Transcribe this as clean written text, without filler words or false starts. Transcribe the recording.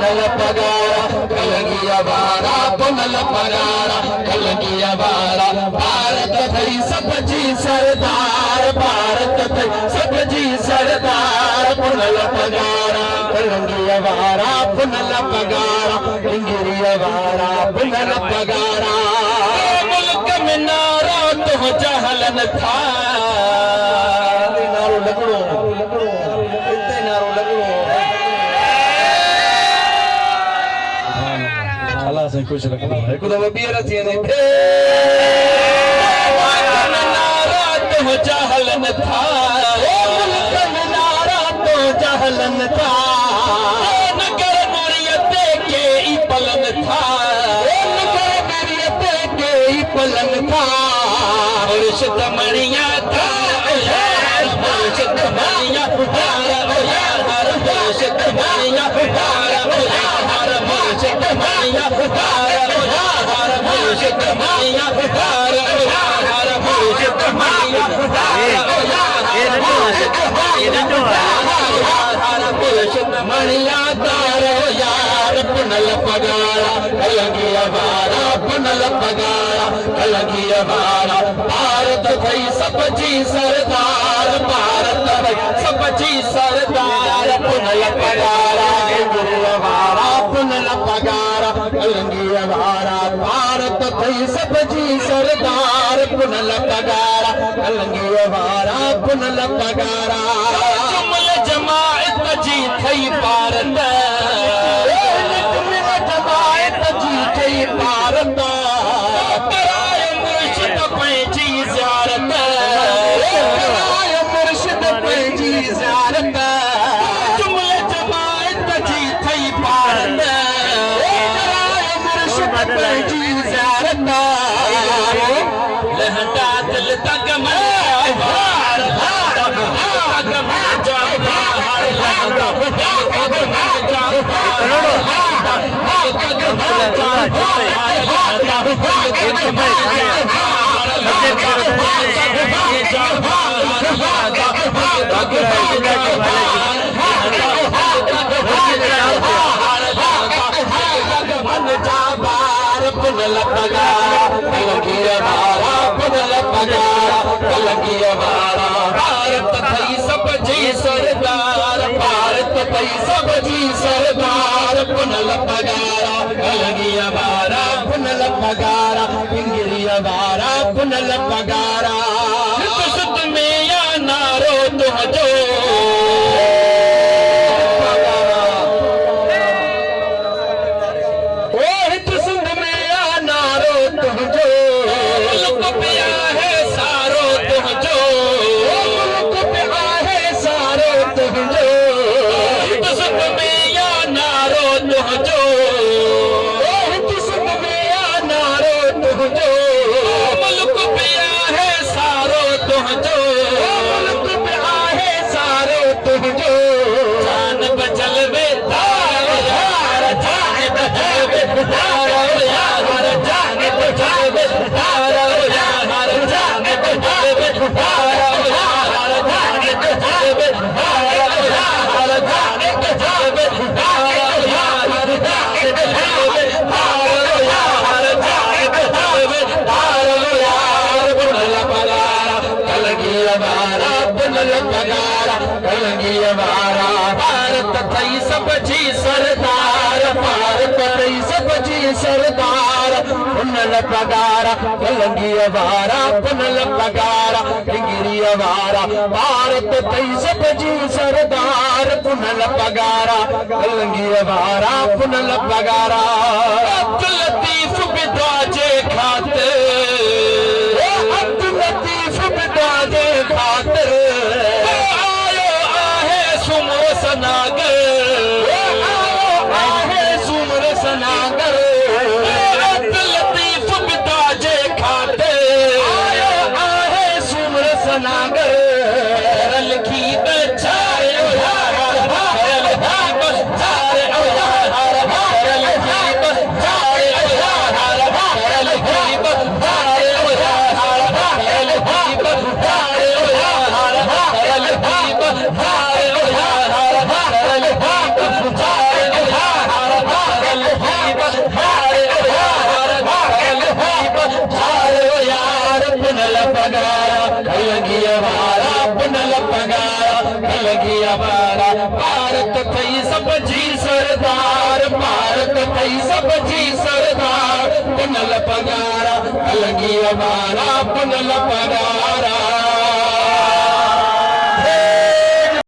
पुनल पगारा कलंगिया वारा पुनल पगारा कलंगिया वारा भारत थई सबजी सरदार भारत थई सबजी सरदार पुनल पगारा कलंगिया वारा पुनल पगारा इंगिरिया वारा पुनल पगारा मुल्क में नारा तो जहलन था नारो लगड़ो इतने नारो लगड़ो अल्लाह से कुछ रखना है खुदा बीर थी ने नारा तो जहलन था मुल्क में नारा तो जहलन था नगर मुरियत के ई पलन था नगर मुरियत के ई पलन था मुर्शिद मणिया था मुर्शिद मणिया हर मुर्शिद मणिया हर मुर्शिद मणिया हर मुर्शिद मणिया हर मुर्शिद मणिया मणिया तारो यार पुनल पगारा कलंगिया वारा पुनल पगारा कलंगिया वारा भारत थई सबजी सरदार भारत थई सबजी सरदार पुनल पगारा कलंगिया वारा पुनल पगारा कलंगिया वारा भारत थई सबजी सरदार पुनल पगारा कलंगिया वारा पुनल पगारा जुमल जमात जी थई भारत जमात जी थई भारत कराय मुर्शिद पंहिंजी ज़ियारत कराय मुर्शिद पंहिंजी ज़ियारत जुमल जमात जी थई भारत कराय मुर्शिद पंहिंजी ज़ियारत लहंदा दिल तक में पुनल पगारा कलंगिया वारा पुनल पगारा कलंगिया वारा भारत थई सबजी सरदार भारत थई सबजी सरदार पुनल पगारा कलंगिया वारा पुनल पगारा इंगिरिया वारा पुनल पगारा सुत में या नारो तुझो कलंगिया वारा भारत थई सबजी सरदार भारत थई सबजी सरदार पुनल पगारा कलंगिया वारा पुनल पगारा इंगिरिया वारा भारत थई सबजी सरदार पुनल पगारा कलंगिया वारा पुनल पगारा अब्दुल लतीफ बिदाजे खातिर अब्दुल लतीफ बिदाजे खातिर भारत थई सब जी सरदार भारत थई सब जी सरदार पुनल पगारा अलगी वारा पुनल पगारा